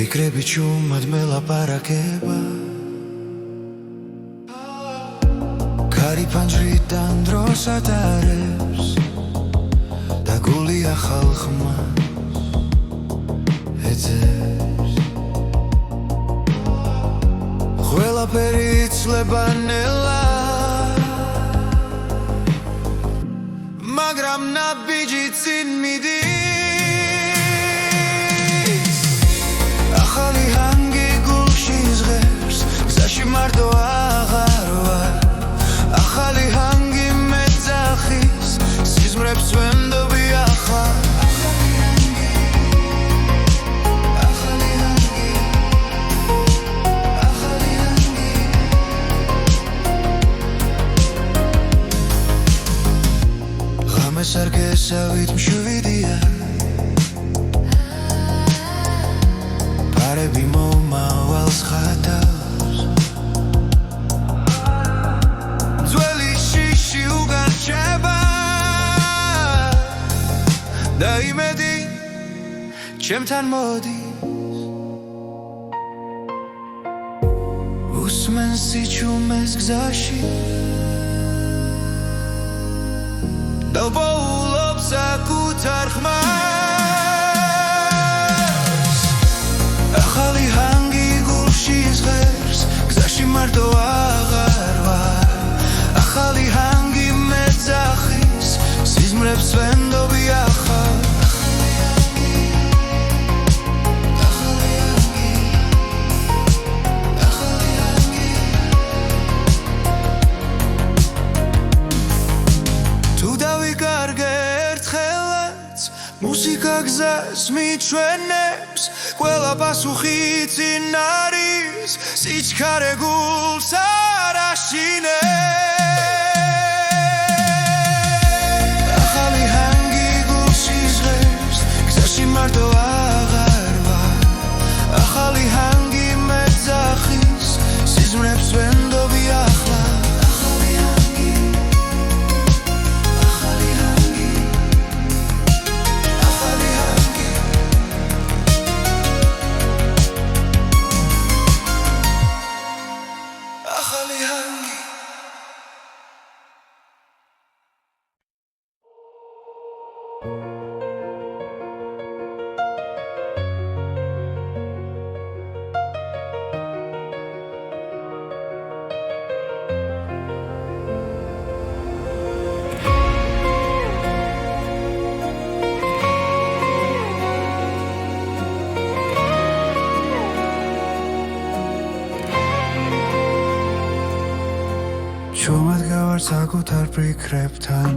ფიქრები ჩუმად მელაპარაკება კარი ფანჯრიდან დროს ატარებს და გული ახალ ხმას ეძებს ყველაფერი იცლება ნელა მაგრამ ნაბიჯი წინ მიდის ახალი ჰანგი გულში ზღერს გზაში მარტო აღარ ვარ ახალი ჰანგი მეძახის სიზმრებს ვენდობი ახლა სარგესავით მშვიდია პარები მომავალს ხატავს ძველი შიში უგარჩება და იმედი ჩემთან მოდის უსმენს სიჩუმეს გზაში დავბოულობს საკუთარ ხმას ახალი ჰანგი გულში ზღერს გზაში მარტო აღარ ვარ ახალი ჰანგი მეძახის სიზმრებს ვენდობი ახლა მუსიკა გზას მიჩვენებს ყველა პასუხი წინ არის სიჩქარე გულს არ აშინებს ახალი ჰანგი გულში ზღერს გზაში მარტო აღარ ვარ ახალი ჰანგი მეძახის სიზმრებს ვენდობი ახლა ჩუმად გავარ საკუთარ ფიქრებთან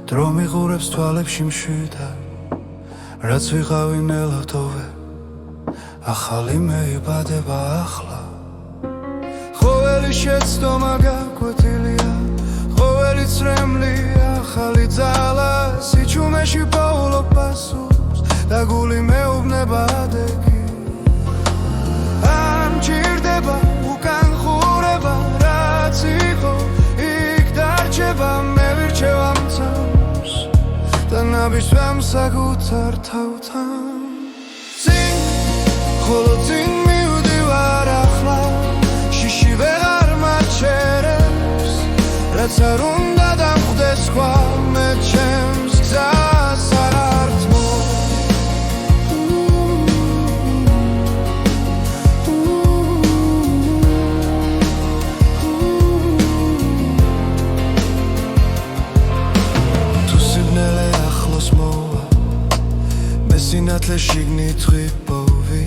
დრო მიყურებს თვალებში მშვიდად რაც ვიყავი ნელავდოვე ახალი მეიბადება ახლა ყოველი შეცდომა გაკვეთილია ყოველი წრემლი ახალი ძალა სიჩუმეში პოულობ პასუხს და გული მეუბნება ადეგი ამ ჭირდება უკან ხურება რაც იყო მე ვირჩევ ამ თავს და ნაბიჯვამ საკუთარ თავთან წინ ხოლო წინ მივდივარ ახლა შიში ვეღარ მაჩერებს რაც არ უნდა დამხვდეს სხვა მე ჩემს გზას არ ართმო სინათლე შიგნით ღვიპოვი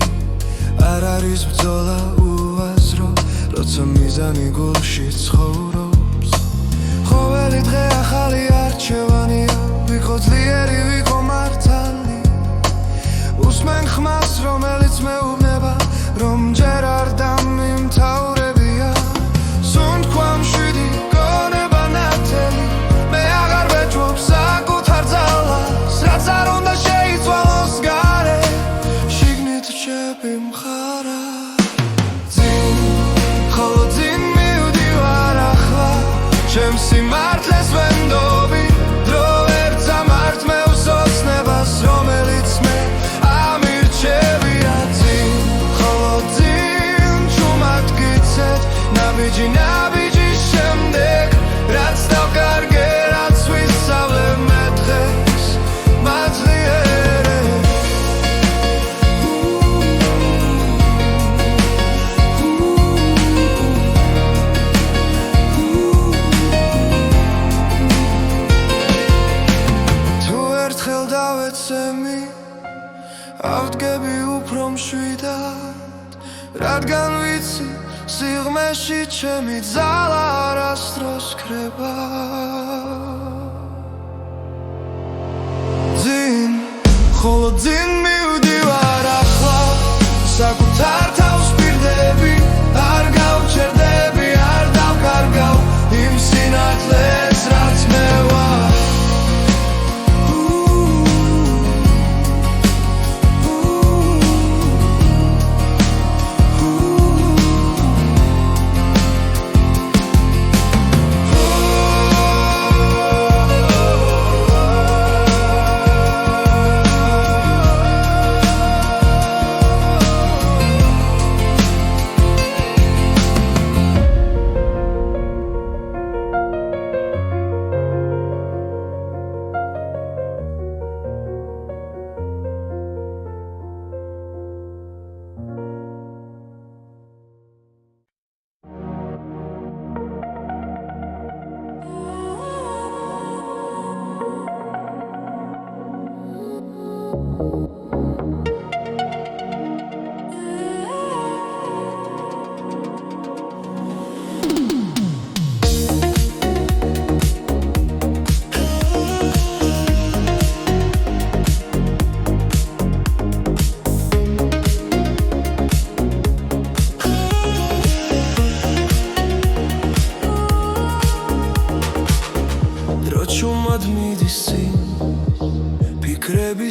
არ არის ბრძოლა უაზრო როცა მიზანი გულში ცხოვრობს ყოველი დღე ახალი არჩევანია ვიყო ძლიერი ვიყო მართალი უსმენ ხმას რომელიც მეუბნება რომ ჯერ არ დამიმთავრებია სუნთქვა მშვიდი გონება ნათელი მე აღარ ვეჭვობ საკუთარ ძალას რაც არ უნდა შეიცვალოს გარე შიგნით რჩები მხარა წინ ხოლო წინ მივდივარ ახლა ჩემს სიმართლეს ვენდობი დრო ვერ წამართმევს ოცნებას რომელიც მე ამირჩევია წინ ავდგები უფრო მშვიდად რადგან ვიცი სიღრმეში ჩემი ძალა არასდროს ქრება ხოლო ძინ მივდივარ ახლა საკუთარ თავს პირდები არ გავჩერდები არ დავკარგავ იმ სინათლეს რაც მე ვარ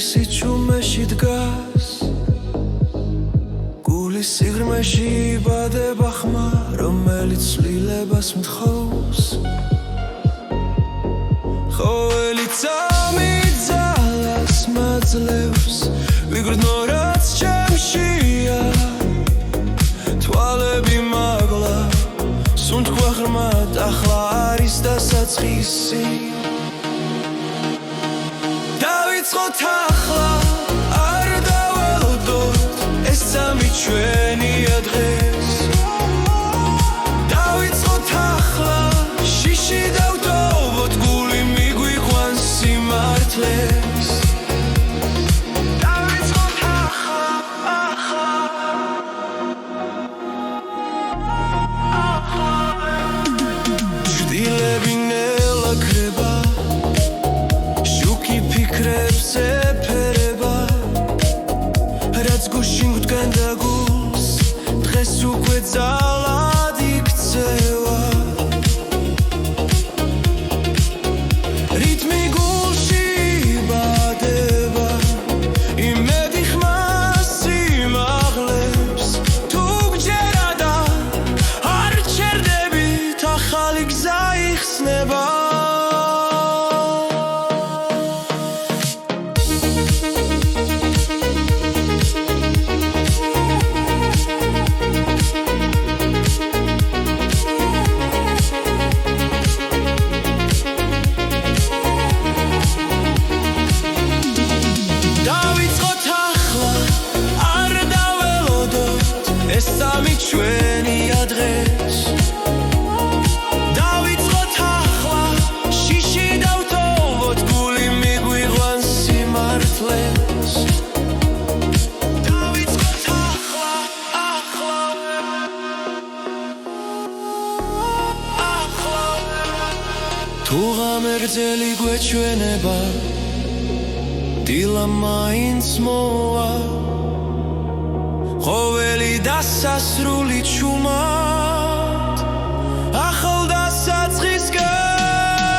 სიჩუმეში დგას გულის სიღრმეში იბადება ხმა რომელიც ცვლილებას მთხოვს ყოველი წამი ძალას მაძლევს ვიგრძნო რაც ჩემშია თვალები მაგლა სუნთქვა ღრმად ახლა არის დასაწყისი დავიწყოთ ახლა არ დაველოდოთ ეს სამი ჩვენია დღეს დავიწყოთ ახლა შიში დავტოვოთ გული მიგვიყვანს სიმართლეს დავიწყოთ ახლა ჭრილები ნელა ქრება ფიქრებს ეფერება რაც გუშინ გვდგენდა გულს დღეს უკვე ძალად იქცევა რითმი გულში იბადება იმედი ხმას სიმაღლებს თუ გჯერა და არ ჩერდებით ახალი გზა იხსნება ეს სამი ჩვენია დღეს დავიწყოთ ახლა შიში დავტოვოთ გული მიგვიყვანს სიმართლეს დავიწყოთ ახლა თუ ღამერձელი გვეჩვენება დილა მაინც მოვა ყოველი დასასრული ჩუმად ახალ დასაწყის გავს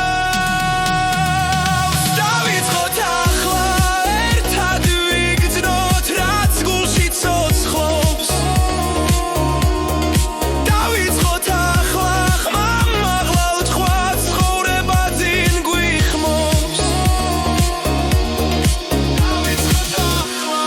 დავიწყოთ ახლა ერთად ვიგრძნოთ რაც გულში ცოცხლობს დავიწყოთ ახლა ხმამ მაღლა უთქვა ცხოვრება ძინ გვიხმობს დავიწყოთ ახლა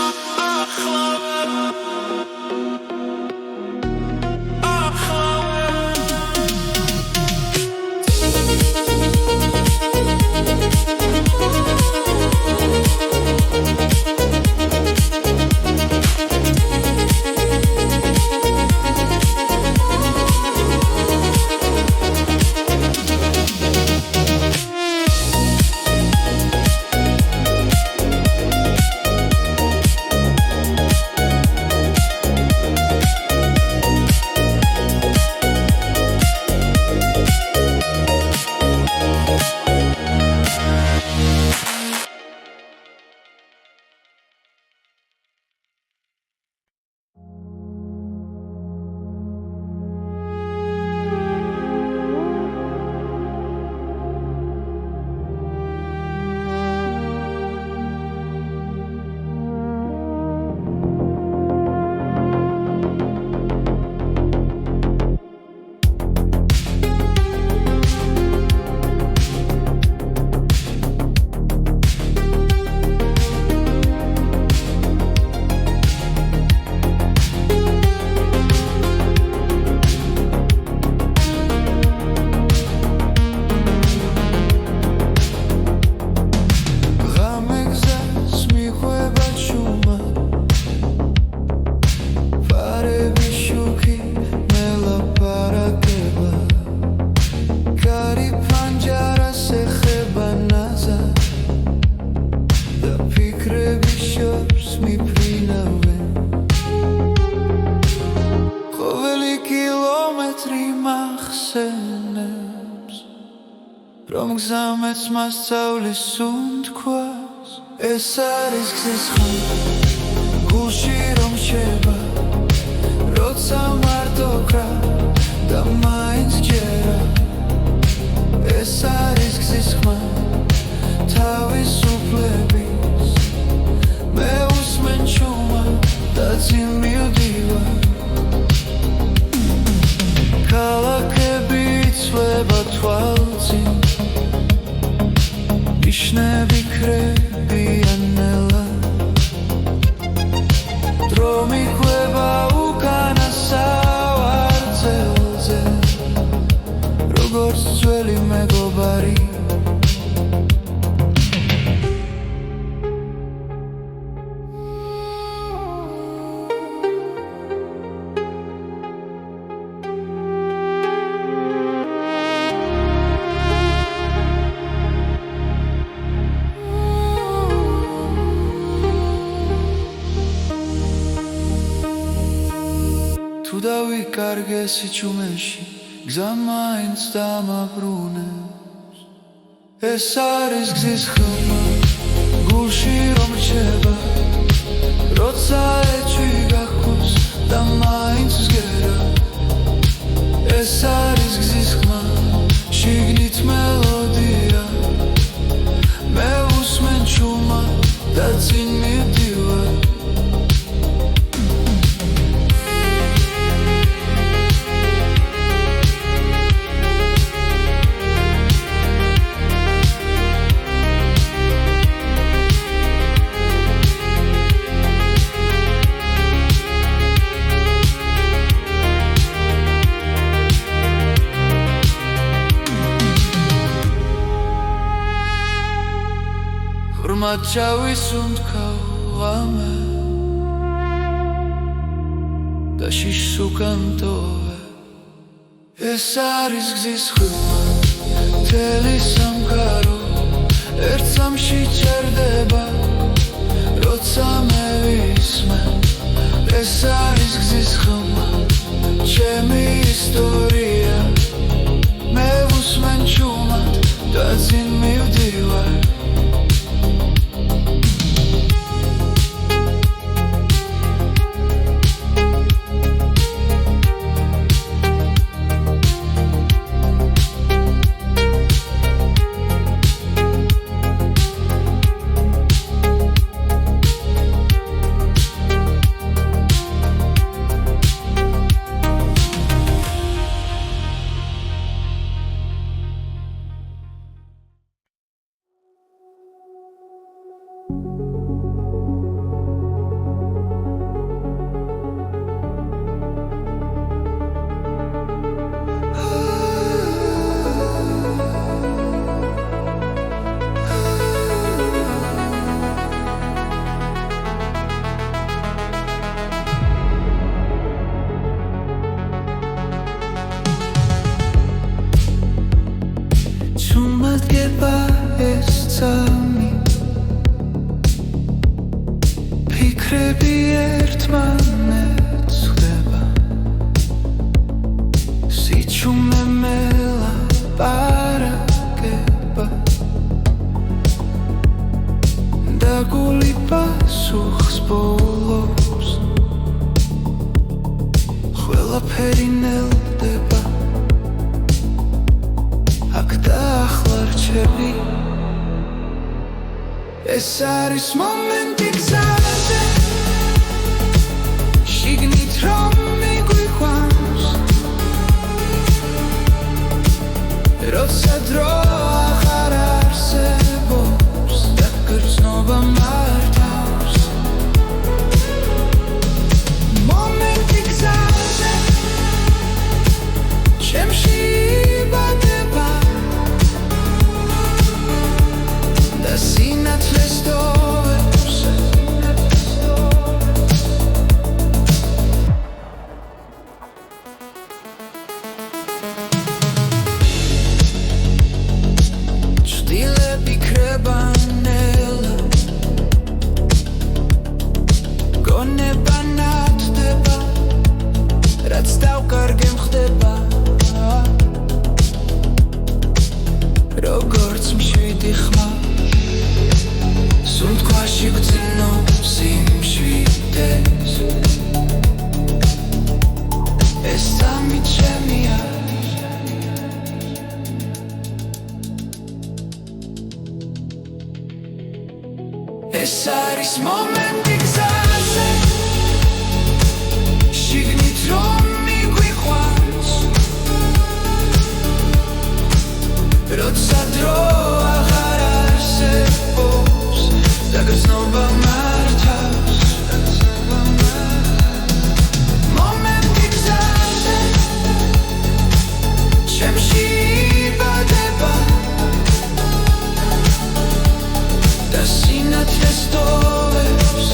რომელიც მასწავლის უნთქვას ეს არის გზის ხმა გულში რომ შევა როცა მარტო გრა და მაინც ჯერა ეს არის გზის ხმა თავისუფლების მე უსმენ ჩუმა და წინ მივდივარ ქალაქები იცვლება თვალწინ ნიშნები ქრებიან ნელა დრო მიყვება უკანასავარძელზე როგორც ძველი მეგობარი თუ დავიკარგე სიჩუმეში გზა მაინც დამაბრუნებს ეს არის გზის ხმა გულში რომ რჩება როცა ეჭვი გახოს და მაინც ზგერა ეს არის გზის ხმა შიგნით მელოდია მე უსმენ ჩუმა და წინ მივდივარ Mačavis untkauame da šisukantove ეს არის გზის ხმა მთელი სამყარო ერთ სამში ჩერდება როცა მე ვისმენ ეს არის გზის ხმა ჩემი ისტორია მე უსმენ ჩუმად და წინ მივდივარ ფიქრები ერთმანეთს ხვდება სიჩუმე მელაპარაკება და გული პასუხს ბოლობს ყველაფერი ნელდება აქ და ახლა რჩები ეს არის მომენტი გზაზე შიგნით რომ მიგვიყვანს როცა დრო აღარ არსებობს და გრძნობა მართავს მომენტი გზაზე ჩემში იბადება და სინათლეს დოვებს როცა დრო აღარ არსებობს და გრძნობა მართავს მომენტი გზაზე ჩემში იბადება და სინათლე სტოვებს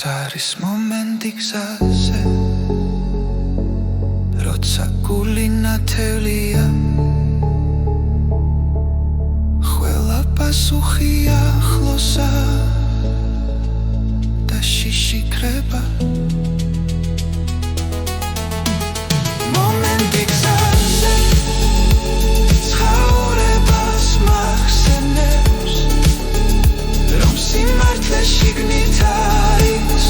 არის მომენტი გზაზე როცა გული ნათელია ყველა პასუხი ახლოსა და შიში კრება მომენტი გზაზე ცხოვრებას მახსენებს რომ სიმართლე შიგნით არის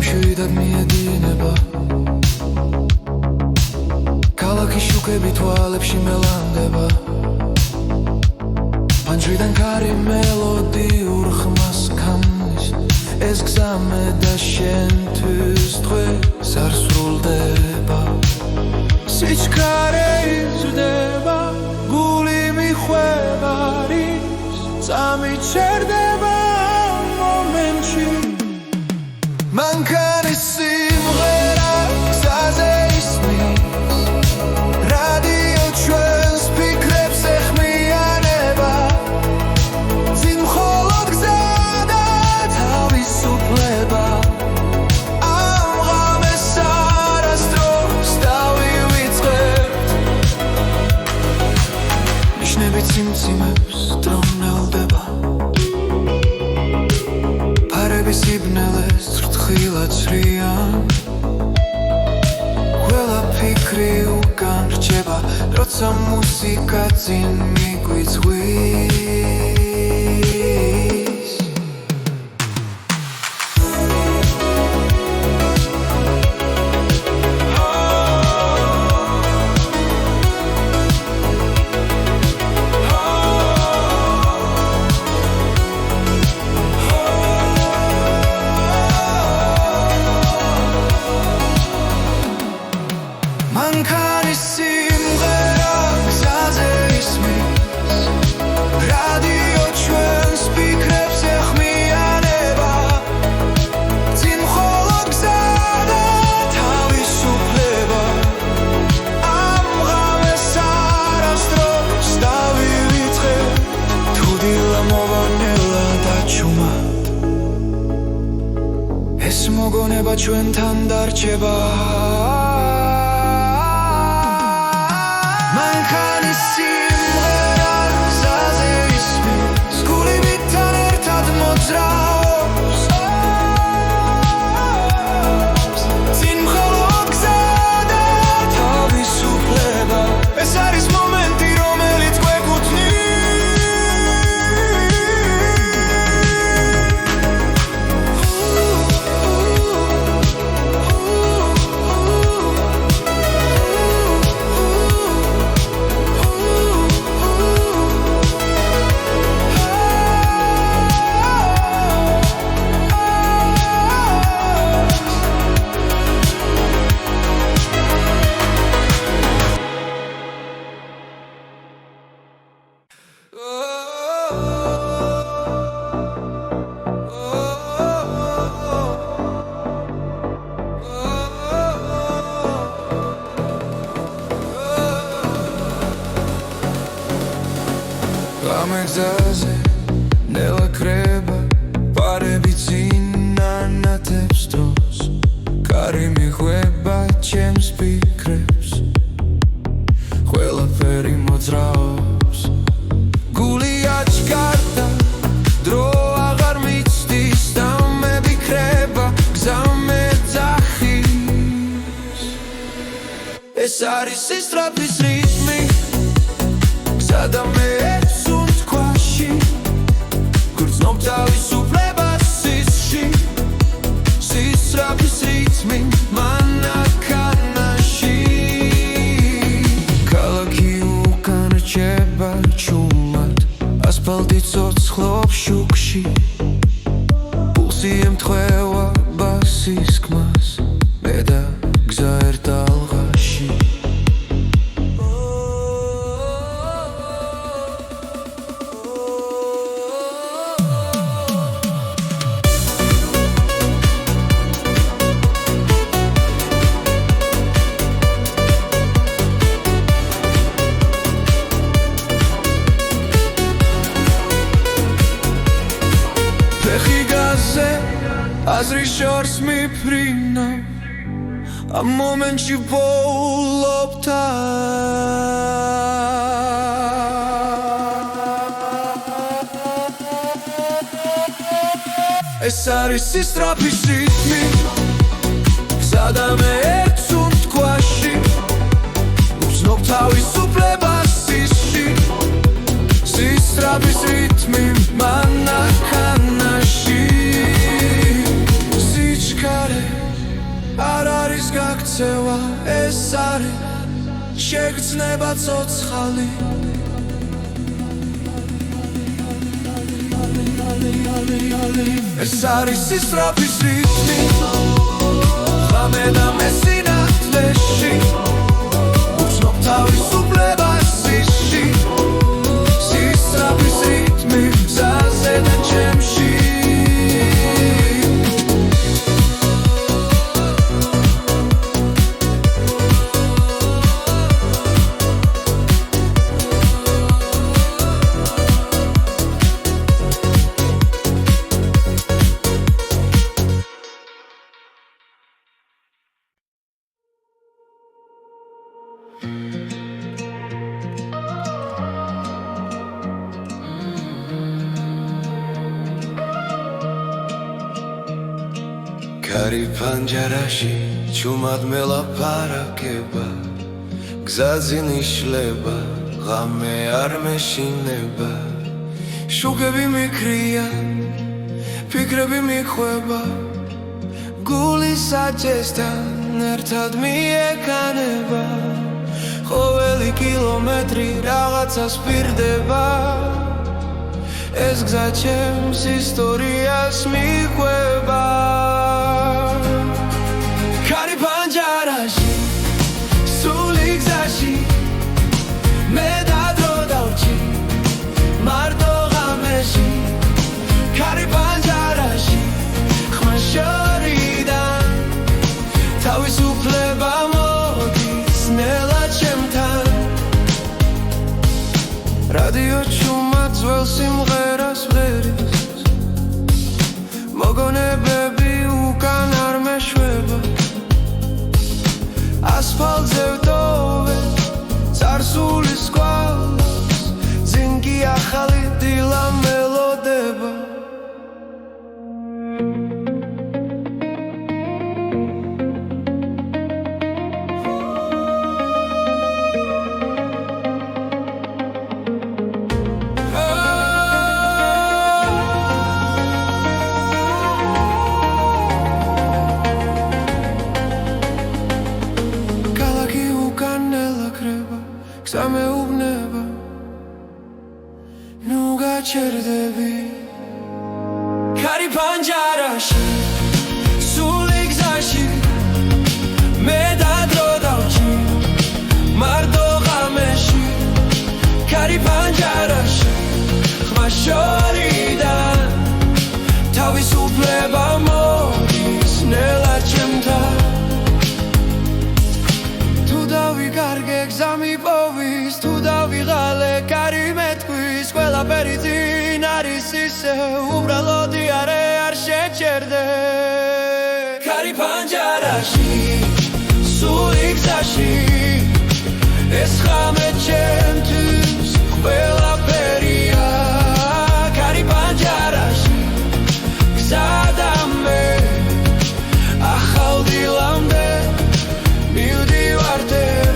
მშვიდად მიედინება ქალაქის შუქები თვალებში მელანდება პანჯრიდან ქარი მელოდიურ ხმას ქმნის ეს გზამე და შენთვის დღეს არ სრულდება სიჩქარე იზრდება გული მიხვევა არის წამი ჩერდება მომენტში მანქანის სიმღერა გზაზე ისმის რადიო ჩვენს ფიქრებს ეხმიანება წინ მხოლოდ გზა და თავისუფლება ამ ღამეს არასდროს დავივიწყებთ ნიშნები ციმციმებს დრონელდება ფარების იბნელეს თხილად სრიან ყველა ფიქრი უკან რჩება როცა მუსიკა წინ მიგვიწვის მანქანის სიმღერა გზაზე ისმის რადიო მოგონება ჩვენთან დარჩება მანქანის სიმღერა გზაზე ისმის გულებთან ერთად მოძრაობს წინ მხოლოდ გზა და თავისუფლება ეს არის მომენტი რომელიც გვეკუთვნის Amexaze, nela creba, parები წინანათებს დროს კარი მიხვება ჩემს ფიქრებს ყველაფერი მოძრაობს გული აჩქარდა დრო აღარ მიცდის და მე ვიქრება გზა მეძახის ეს არის სისწრაფის რიტმი გზა და მე თავისუფლებას სისში სისწრაფის რიტმი მანქანაში ქალაქი უკან რჩება ჩუმად ასფალტი ცოცხლობს შუქში პულსი ემთხვევა ბასის ხმას მე და გზა ერთ ალღაში აზრის შორს მიფრინო ამ მომენტში ვოულობ ეს არის სისწრაფის რიტმი გზა და მე ერთ სუნთქვაში ვგზნობ თავისუფლებას სისში სისწრაფის რიტმი მანქანაში არ არის გაქცევა ეს არის შეგრძნება ცოცხალი ეს არის სისწრაფის რიტმი ღამე და მე სინათლეში ვგზნობ თავისუფლებას სისში სისწრაფის რიტმი გზაზე და ჩემში კარი პანჯარაში ჩუმად მელაპარაკება გზაზე ნიშლება ღამე არ მეშინება შუქები მიქრია ფიქრები მიხვება გული საჭესთან ერთად მიეკანება ყოველი კილომეტრი რაღაცას პირდება ეს გზა ჩემს ისტორიას მიხვება კარი პანჯარაში სული გზაში მე და დრო დავჭი მარტო ღამეში კარი პანჯარაში ხმა შორიდან თავისუფლება მოდის ნელა ჩემთან რადიო ჩუმად ძველ სიმღერას ვღერის მოგონებები უკან ისე უბრალოდ არ შეჭერდე ქარი პანჯარაში სული გზაში ეს ხამე ჩემთვის ყველაფერია ქარი პანჯარაში გზადამე ახალ დილამდე მივდივართ ერთად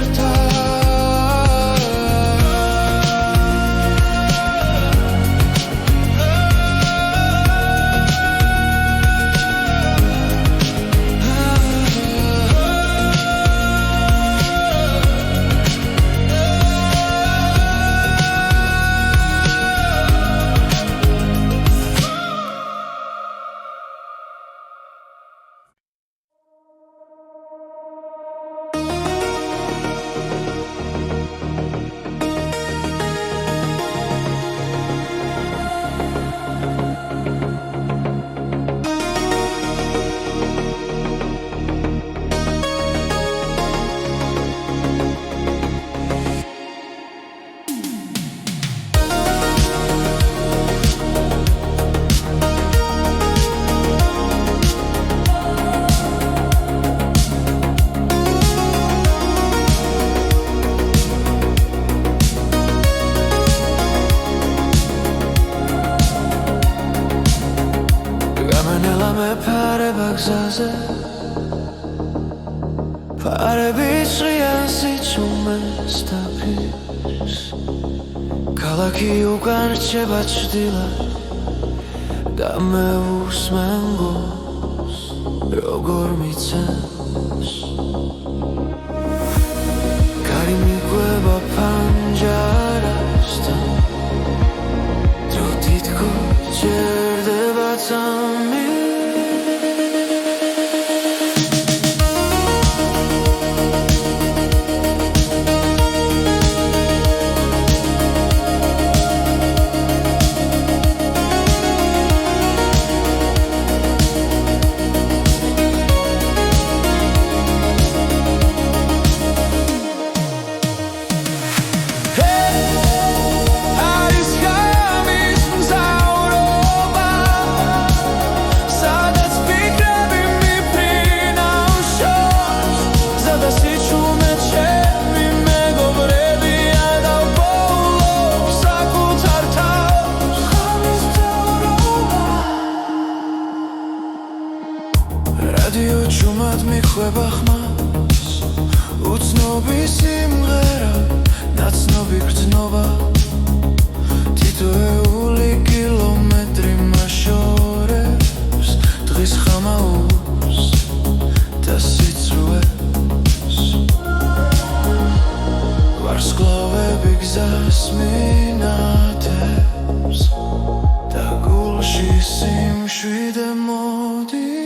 ფარები ცხიან სიჩუმეს დაფის ქალაქი უკან რჩება ჭრდილად და მე უსმენ გულს როგორ მიცემს კარი მიყვება პანჯარასთან დრო თითქოს ჭერდება წამი რადიო ჩუმად მიხვება ხმას უცნობი სიმღერა ნაცნობი გრძნობა თითოეული კილომეტრი მაშორებს დღის ხამაურს და სიცრუეს ვარსკვლავები გზას მინათებს და გულში სიმშვიდე მოდის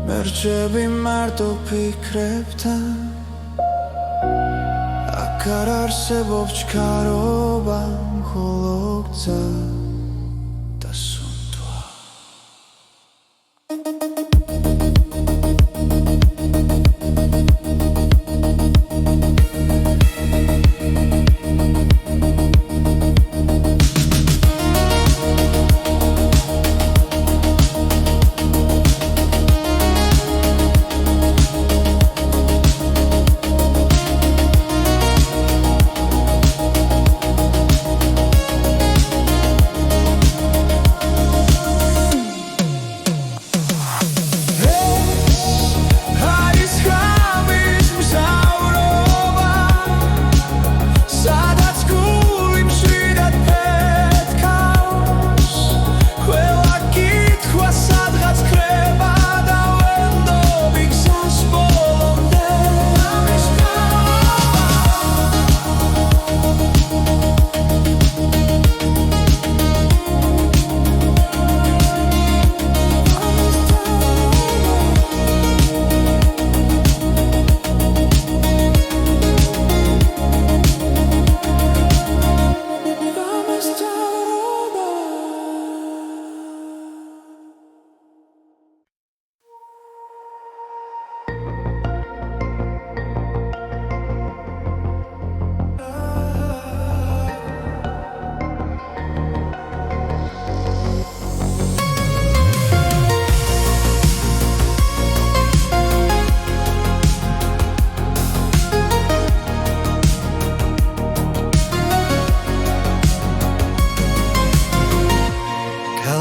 მერჩები მარტო ფიქრებთან აქ არ არსებობს ჩქარობა მხოლო გზა და სუნთვა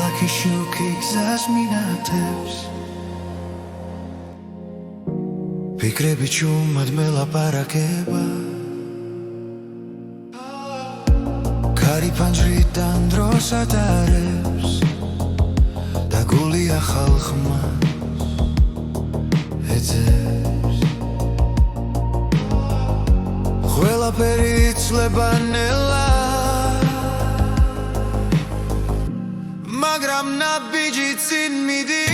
ქალაქი შუქი გზას მინათებს ფიქრები ჩუმად მელაპარაკება კარი ფანჯრიდან დროს ატარებს და გული ახალ ხმას ეძებს ყველაფერი იცლება ნელა მაგრამ ნაბიჯი წინ მიდის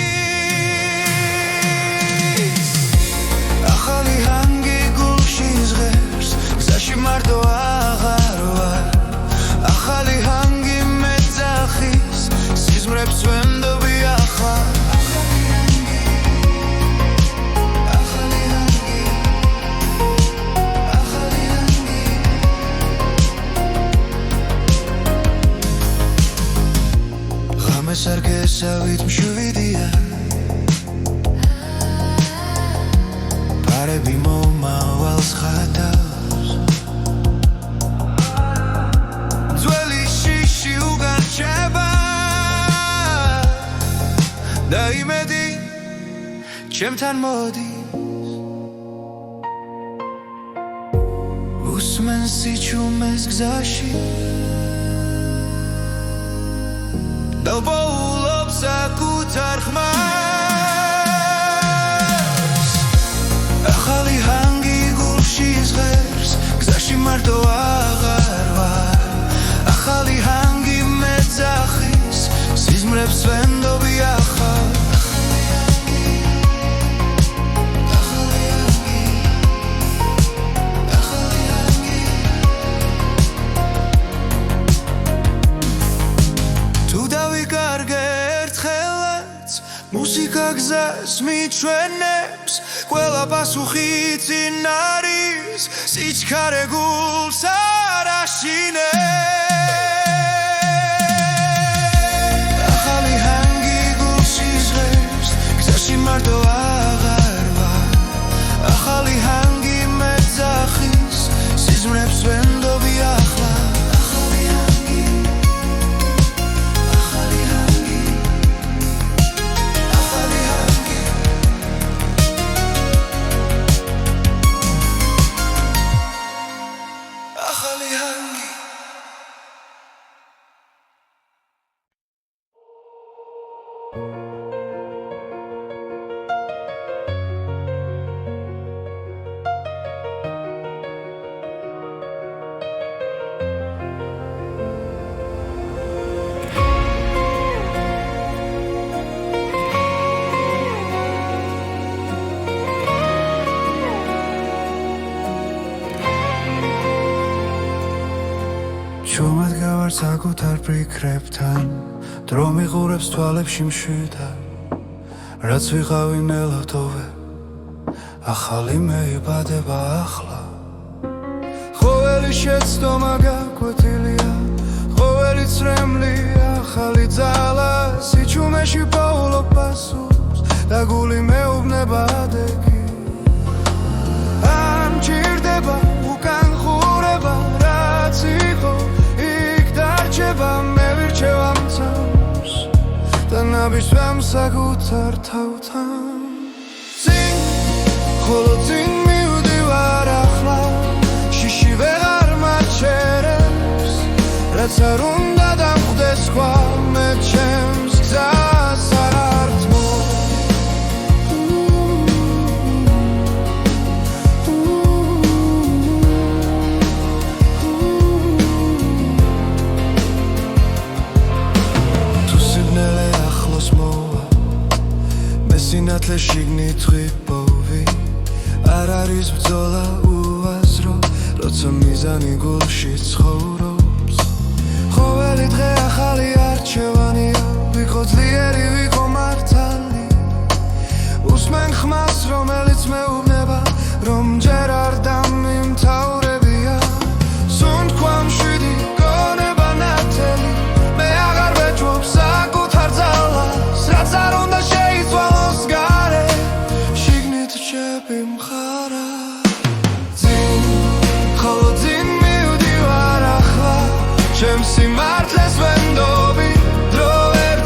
ახალი ჰანგი გულში ზღერს გზაში მარტო აღარ ვარ ახალი ჰანგი მეძახის სიზმრებს ვენდობი ახლა სარგესავით მშვიდია პარები მომავალს ხატავს ძველი შიში უგარჩება და იმედი ჩემთან მოდის უსმენს სიჩუმეს გზაში დალბოულობს საკუთარ ხმას ახალი ჰანგი გულში ზღერს გზაში მარტო აღარ ვარ ახალი ჰანგი მეძახის სიზმრებს ვენდობი ახლა მუსიკა გზას მიჩვენებს ყველა პასუხი წინ არის სიჩქარე გულს არ აშინებს ახალი ჰანგი გულში ზღერს გზაში მარტო აღარ ვარ ახალი ჰანგი მეძახის სიზმრებს ვენდობი ახლა ჩუმად გავარ საკუთარ ფიქრებთან დრო მიყურებს თვალებში მშვიდად რაც ვიყავი ნელავდოვე ახალი მეიბადება ახლა ყოველი შეცდომა გაკვეთილია ყოველი წრემლი ახალი ძალა სიჩუმეში პოულობ პასუხს და გული მეუბნება ადეგი ან ჭირდება უკან ხურება რაც იყო მე ვირჩევ ამ თავს და ნაბიჯვამ საკუთარ თავთან წინ ხოლო წინ მივდივარ ახლა შიში ვეღარ მაჩერებს რაც არ უნდა დამხვდეს სხვა მე ჩემს გზას არ ართმო სინათლე შიგნით ღვიპოვი არ არის ბრძოლა უაზრო როცა მიზანი გულში ცხოვრობს ყოველი დღე ახალი არჩევანია ვიყო ძლიერი ვიყო მართალი უსმენ ხმას რომელიც მეუბნება რომ ჯერ არ დამიმთავრებია სუნთქვა მშვიდი გონება ნათელი მე აღარ ვეჭვობ საკუთარ ძალას რაც არ უნდა შეიცვალოს გარე შიგნით რჩები მხარა წინ ხოლო წინ მივდივარ ახლა ჩემს სიმართლეს ვენდობი დრო ვერ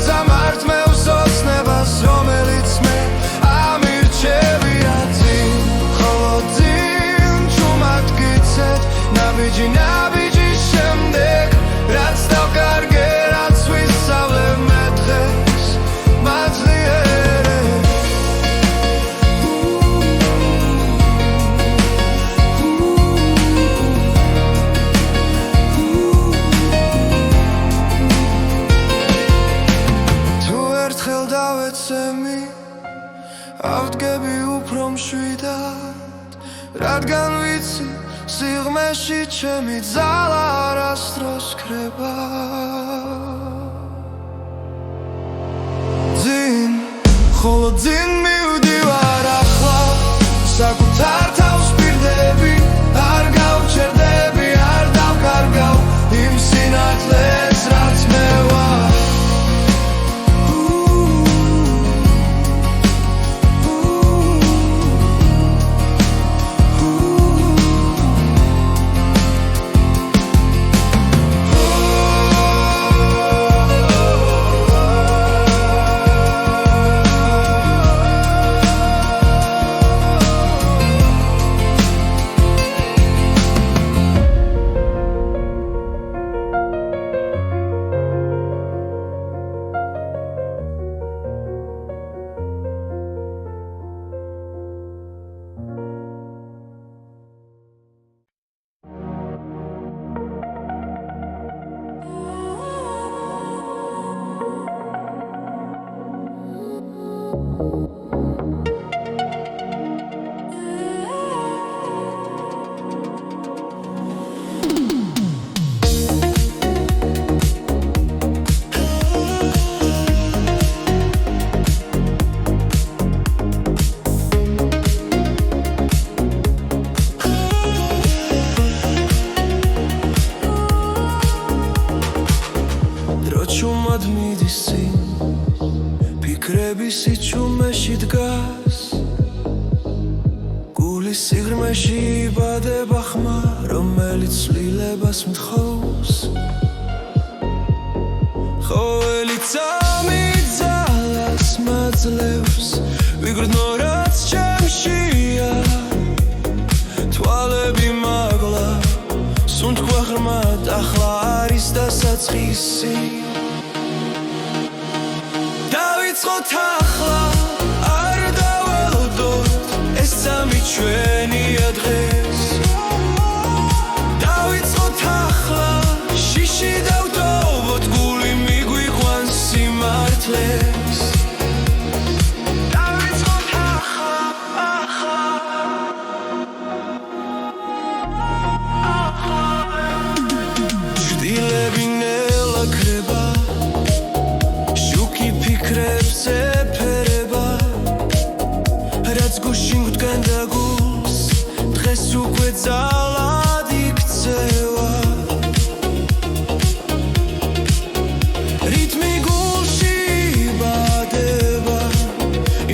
დავეცემი ავდგები უფრო მშვიდად რადგან ვიცი სიღრმეში ჩემი ძალა არასდროს ქრება ძინ ხოლო ძინ მივდივარ ახლა საკუთარ თავს პირდები არ გავჩერდები არ დავკარგავ იმ სინათლეს რაც მე ვარ სიჩუმეში დგას გულის სიღრმეში იბადება ხმა რომელიც ცვლილებას მთხოვს ყოველი წამი ძალას მაძლევს ვიგრძნო რაც ჩემშია თვალები მაგლა სუნთქვა ღრმად ახლა არის დასაწყისი დავიწყოთ ახლა არ დაველოდოთ ეს სამი ჩვენია დღეს დავიწყოთ ახლა შიში დავტოვოთ გული მიგვიყვანს სიმართლეს დავიწყოთ ახლა ჭრილები ნელა ქრება ფიქრებს ეფერება რაც გუშინ გვდგენდა გულს დღეს უკვე ძალად იქცევა რითმი გულში იბადება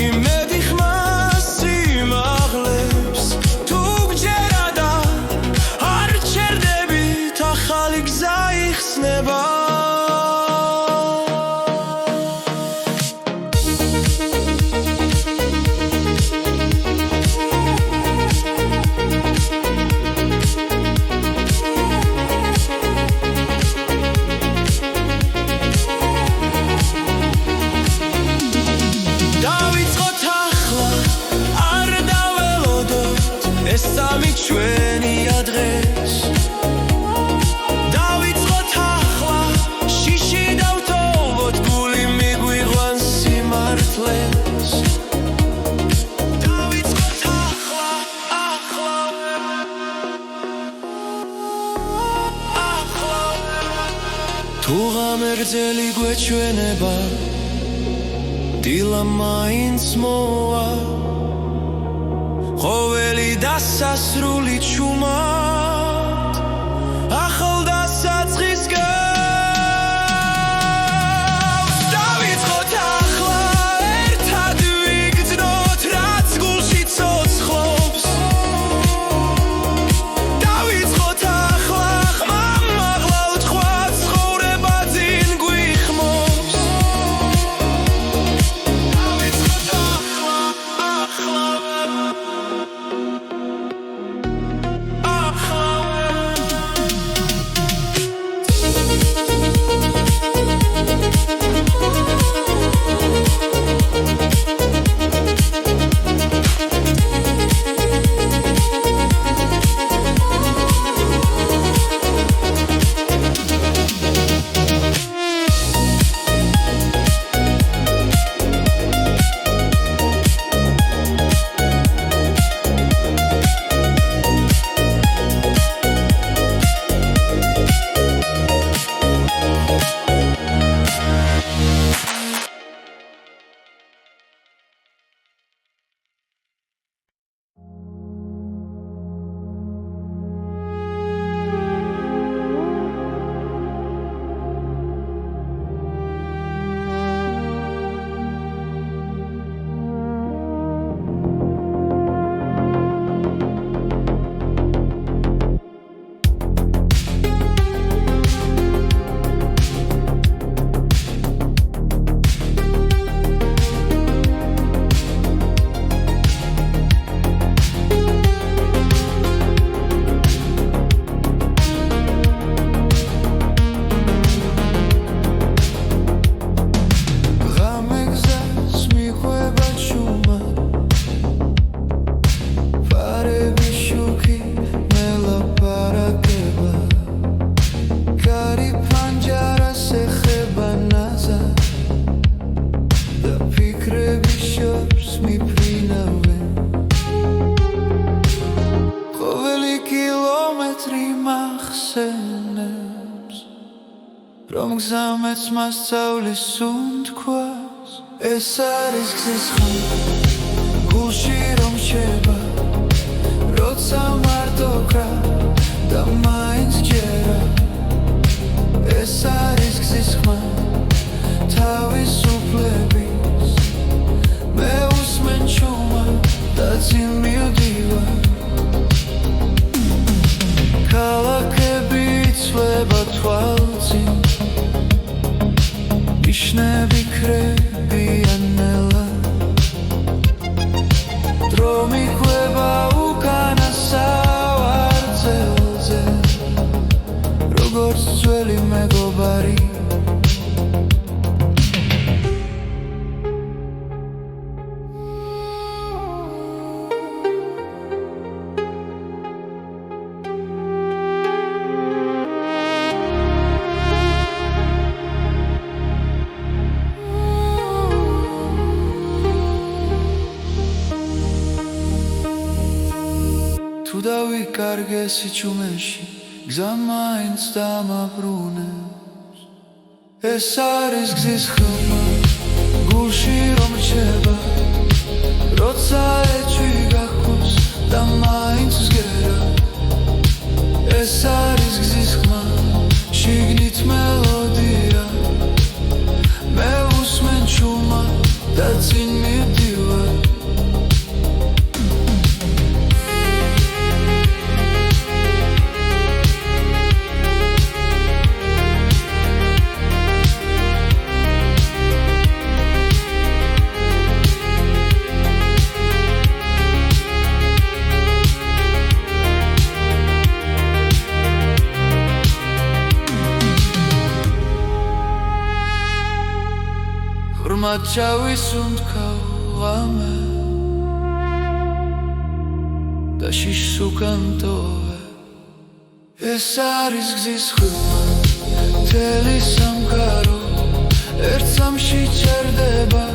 იმედი ხმას სიმაღლებს თუ გჯერა და არ ჩერდებით ახალი გზა იხსნება ეს სამი ჩვენია დღეს დავიწყოთ ახლა შიში დავტოვოთ გული მიგვიყვანს სიმართლეს დავიწყოთ ახლა თუ ღამერძელი გვეჩვენება დილა მაინც მოვა ყოველი დასასრული ჩუმად ახალ დასაწყის გავს დავიწყოთ ახლა ერთად ვიგრძნოთ რაც გულში ცოცხლობს დავიწყოთ ახლა ხმამ მაღლა უთქვა ცხოვრება ძინ გვიხმობს დავიწყოთ ახლა და ფიქრები შორს მიფრინავენ ყოველი კილომეტრი მახსენებს რომ გზამეც მასწავლის უთქვას ეს არის გზის ხმა გულში რომ შევა როცა მარტო გრა და მაინც ჯერა ეს არის გზის ხმა თავისუფლების მე უსმენ ჩუმა და წინ მივდივარ ქალაქები იცვლება თვალწინ ნიშნები ქრებიან ნელა დრო მიყვება უკანა სავარძელზე როგორც ძველი მეგობარი თუ დავიკარგე სიჩუმეში გზა მაინც დამაბრუნებს ეს არის გზის ხმა გულში რომ რჩება როცა ეჭვი გახოს და მაინც ვსგერა ეს არის გზის ხმა შიგნით მელოდია მე უსმენ ჩუმა და წინ მივდივარ ხურმად ჩავისუნთქავ ამე და შიშს უკან ტოვე ეს არის გზის ხმა მთელი სამყარო ერთ სამში ჩერდება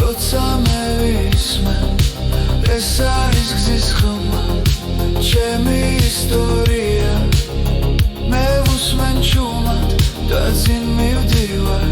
როცა მე ვისმენ ეს არის გზის ხმა ჩემი ისტორია მე უსმენ ჩუმად და წინ მივდივარ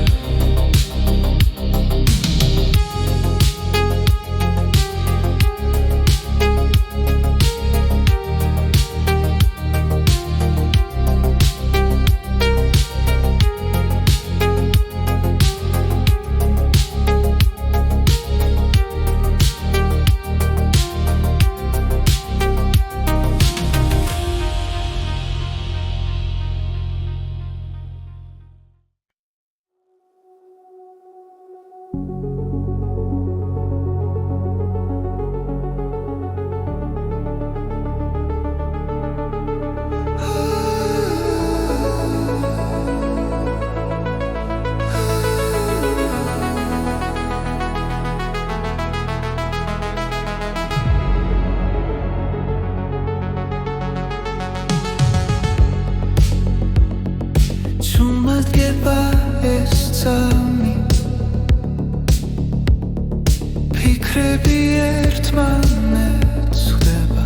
ფიქრები ერთმანეთს ხვდება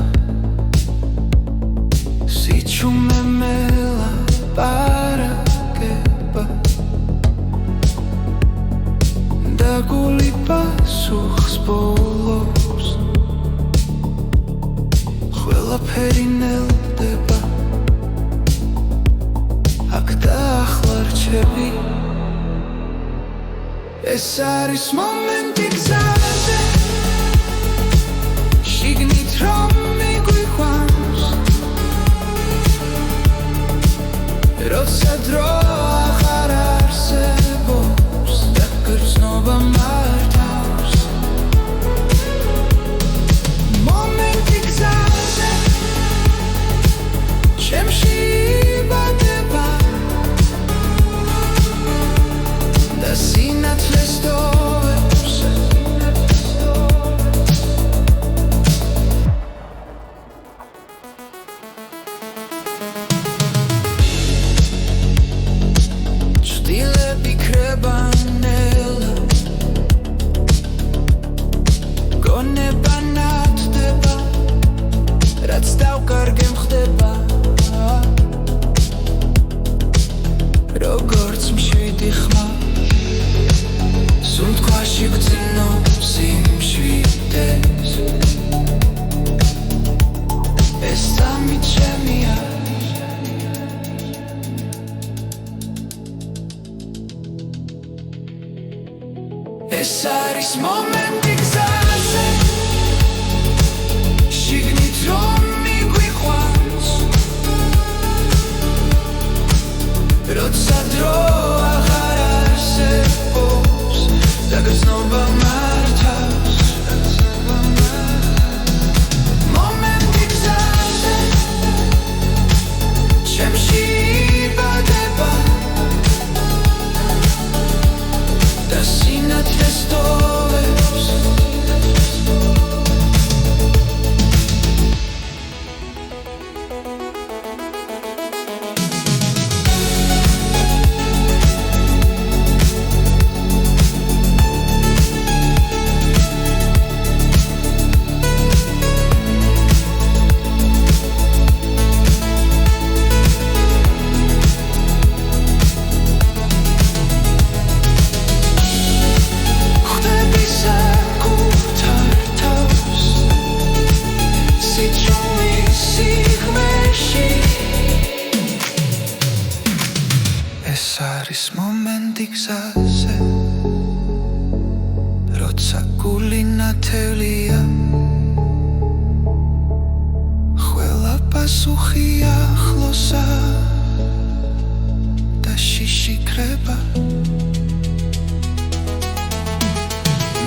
სიჩუმე მელაპარაკება და გული პასუხს ბოლოს ყველაფერი ნელდება აქ და ახლა რჩები ეს არის მომენტი გზაზე შიგნით რომ მიგვიყვანს როცა დრო აღარ არსებობს და გრძნობა მართავს მომენტი გზაზე ჩემში იბადება და სინათლეს ტოვებს ჭდილები ქრება ნელა შიგძნობს იმ შვიდეს ეს სამი ჩემია ეს არის მომენტი გზაზე შიგნით რომ მიგვიყვანს როცა დრო აღარ არსებობს და გრძნობა მართავს მომენტი გზაზე ჩემში იბადება და სინათლეს ტოვებს არის მომენტი გზაზე როცა გული ნათელია ყველა პასუხი ახლოსა და შიში კრება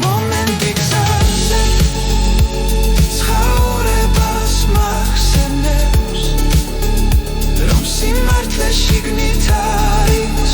მომენტი გზაზე ცხოვრებას მახსენებს რომ სიმართლე შიგნით არის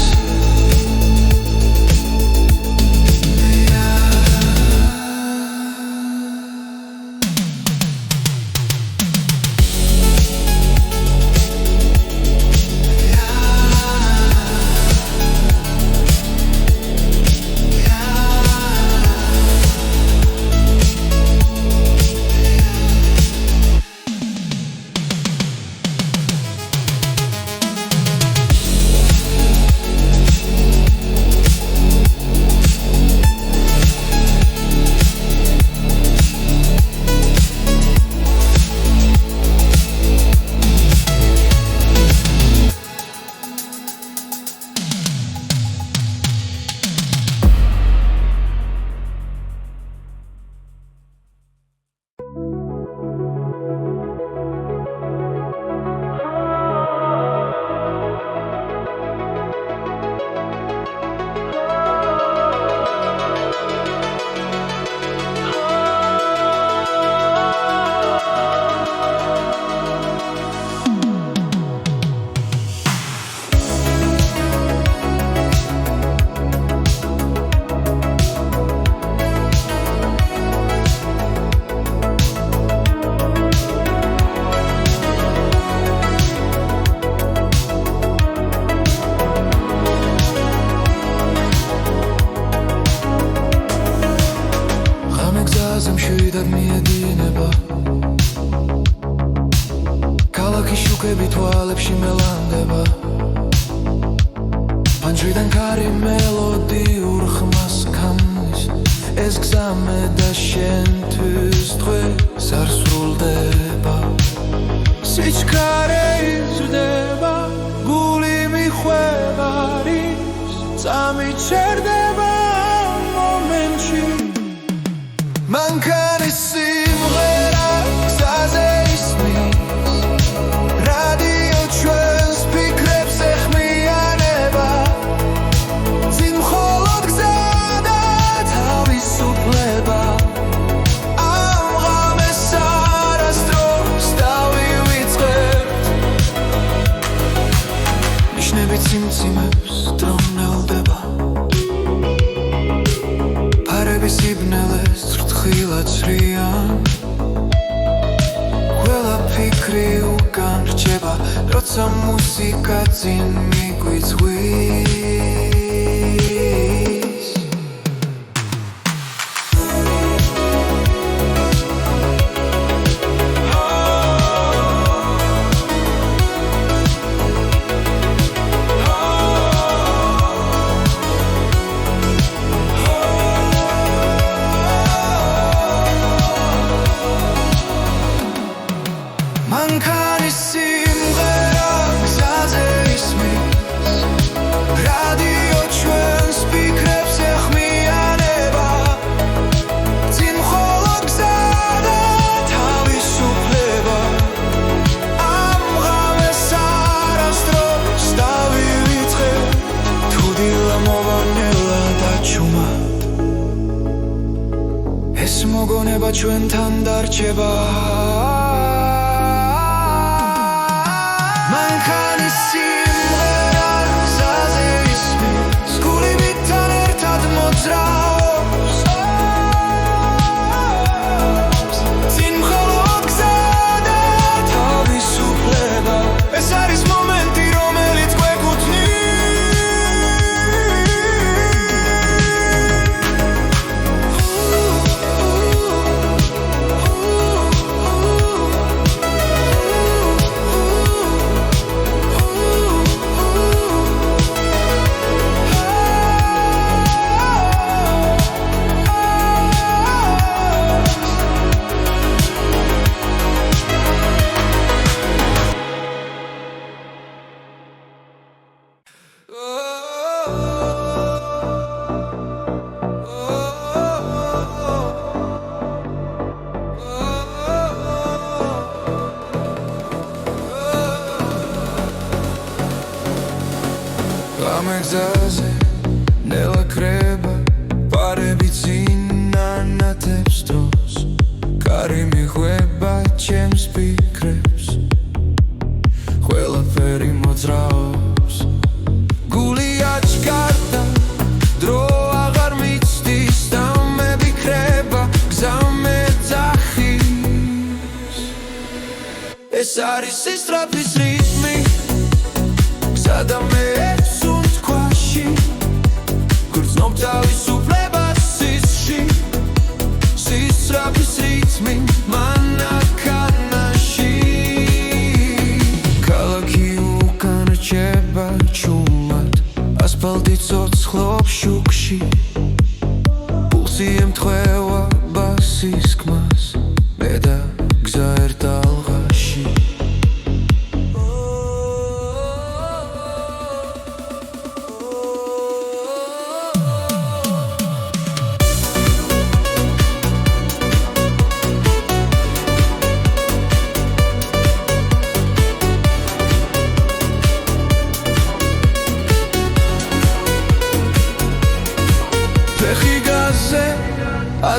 მშვიდად მიედინება ქალაქის შუქები თვალებში მელანდება პანჯრიდან ქარი მელოდიურ ხმას ქმნის ეს გზა მე და შენთვის დღეს არ სრულდება სიჩქარე იზრდება გული მიხვევა არის წამი ჩერდება მომენტში მანქანის სიმღერა გზაზე ისმის რადიო ჩვენს ფიქრებს ეხმიანება წინ მხოლოდ გზა და თავისუფლება ამ ღამეს არასდროს დავივიწყებთ ნიშნები ციმციმებს დრონელდება ფარების იბნელეს თხილად სრიან ყველა ფიქრი უკან რჩება როცა მუსიკა წინ მიგვიწვის ეს მოგონება ჩვენთან დარჩება მანქანის სიმღერა გზაზე ისმის გულივიდან ერთად მოძრაობს წინ მხოლოდ გზა და თავისუფლება ეს არის მომენტი რომელიც გვეკუთვნის Amexaze, nela creba, parები წინანათებს დროს კარი მიხვება ჩემს ფიქრებს ყველაფერი მოძრაობს გული აჩქარდა დრო აღარ მიცდის და მევიქრება გზა მეძახის ეს არის სისწრაფის რიტმი გზა და მე თავისუფლებას სისში სისწრაფის რიტმი მანქანაში ქალაქი უკან რჩება ჩუმად ასფალტი ცოცხლობს შუქში პულსი ემთხვევა ბასის ხმას მე და გზა ერთ ალღაში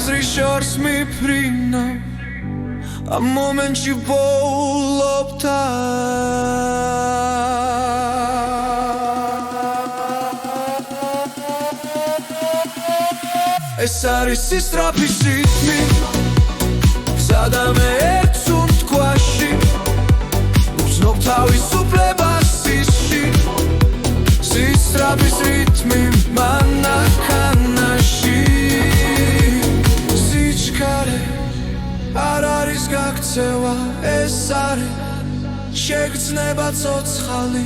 აზრის შორს მიფრინავ ამ მომენტში ვოულობ ეს არის სისწრაფის რიტმი გზა და მე ერთ სუნთქვაში ვგრძნობ თავისუფლებას სისში სისწრაფის რიტმი მანქანაში არ არის გაქცევა ეს არის შეგრძნება ცოცხალი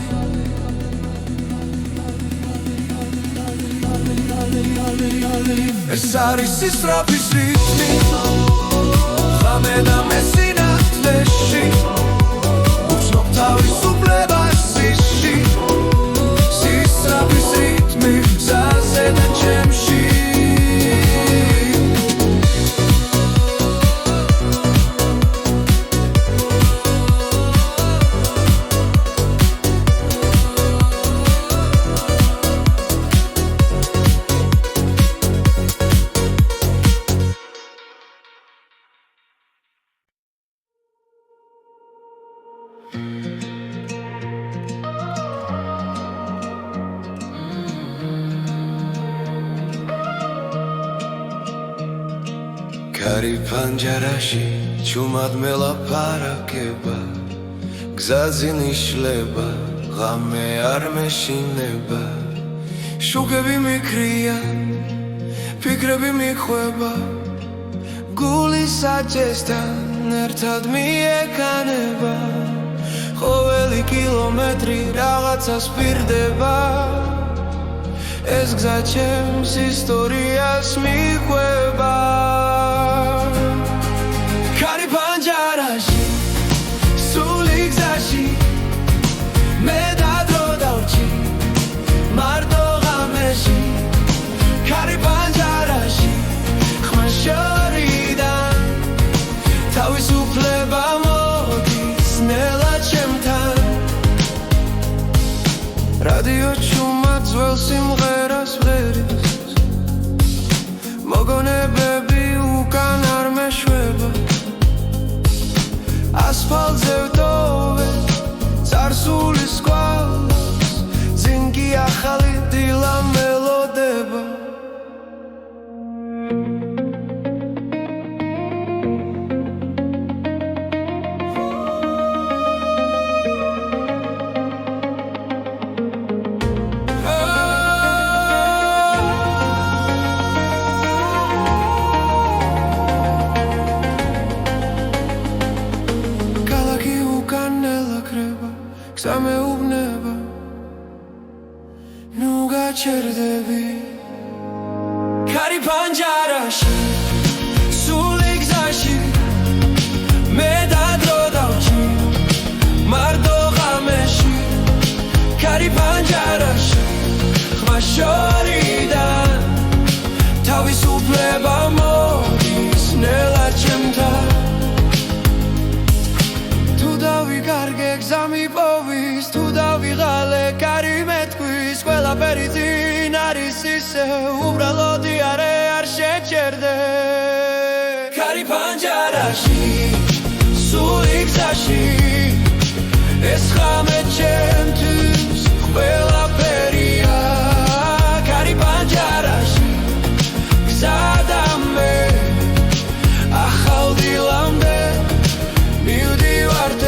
ეს არის სისწრაფის რიტმი ღამე და მე სინათლეში ვგრძნობ თავისუფლებას სისში სისწრაფის რიტმი გზაზე და ჩემში კარი პანჯარაში ჩუმად მელაპარაკება გზაზე ნიშლება ღამე არ მეშინება შუქები მიქრია ფიქრები მიხვება გული საჭესთან ერთად მიეკანება ყოველი კილომეტრი რაღაცას პირდება ეს გზა ჩემს ისტორიას მიხვება კარი პანჯარაში სული გზაში მე და დრო დავჭი მარტო ღამეში კარი პანჯარაში ხმა შორიდან თავისუფლება მოდის ნელა ჩემთან რადიო ჩუმად ძველ სიმღერას ვღერის მოგონებები უკან ასფალტზე ვტოვე წარსულის კვალს წინ კი ახალი დილა მელოდება სამეუბნება ნუ გაჩერდები ქარი პანჯარაში სული გზაში მე დადრო დავჭი მარტო ღამეში ქარი პანჯარაში ხმა შორიდან თავისუფლება მოდის ნელა ჩემთან თუ დავიკარგე გზა მიპოვის თუ დავიღალე კარი მეთქვის ყველაფერი წინ არის ისე უბრალოდ არ შეჩერდე ქარი პანჯარაში სული გზაში ეს ხამე ჩემთვის ყველაფერია ქარი პანჯარაში გზა და მე ახალ დილამდე მივდივართ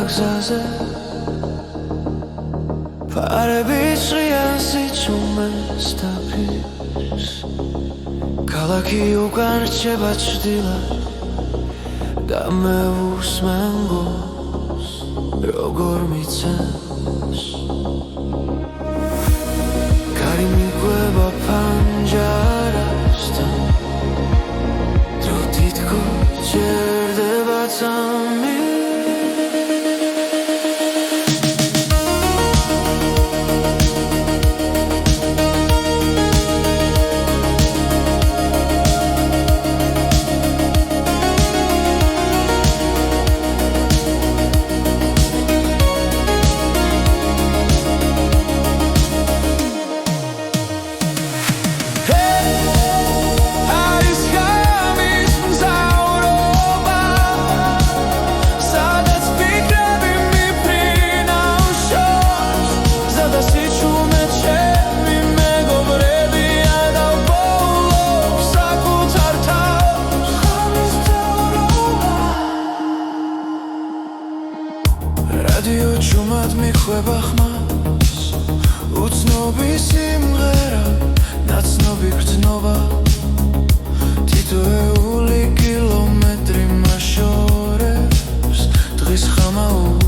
გზაზე ფარები ჭრიან სიჩუმეს დაფის ქალაქი უკან რჩება ჭრდილად და მე უსმენ გულს როგორ მიცემს კარი მიგვება პანჯარასთან დრო თითქოს ჭერდება წამი რადიო ჩუმად მიხვება ხმას უცნობი სიმღერა ნაცნობი გრძნობა თითოეული კილომეტრი მაშორებს დღის ხამაურს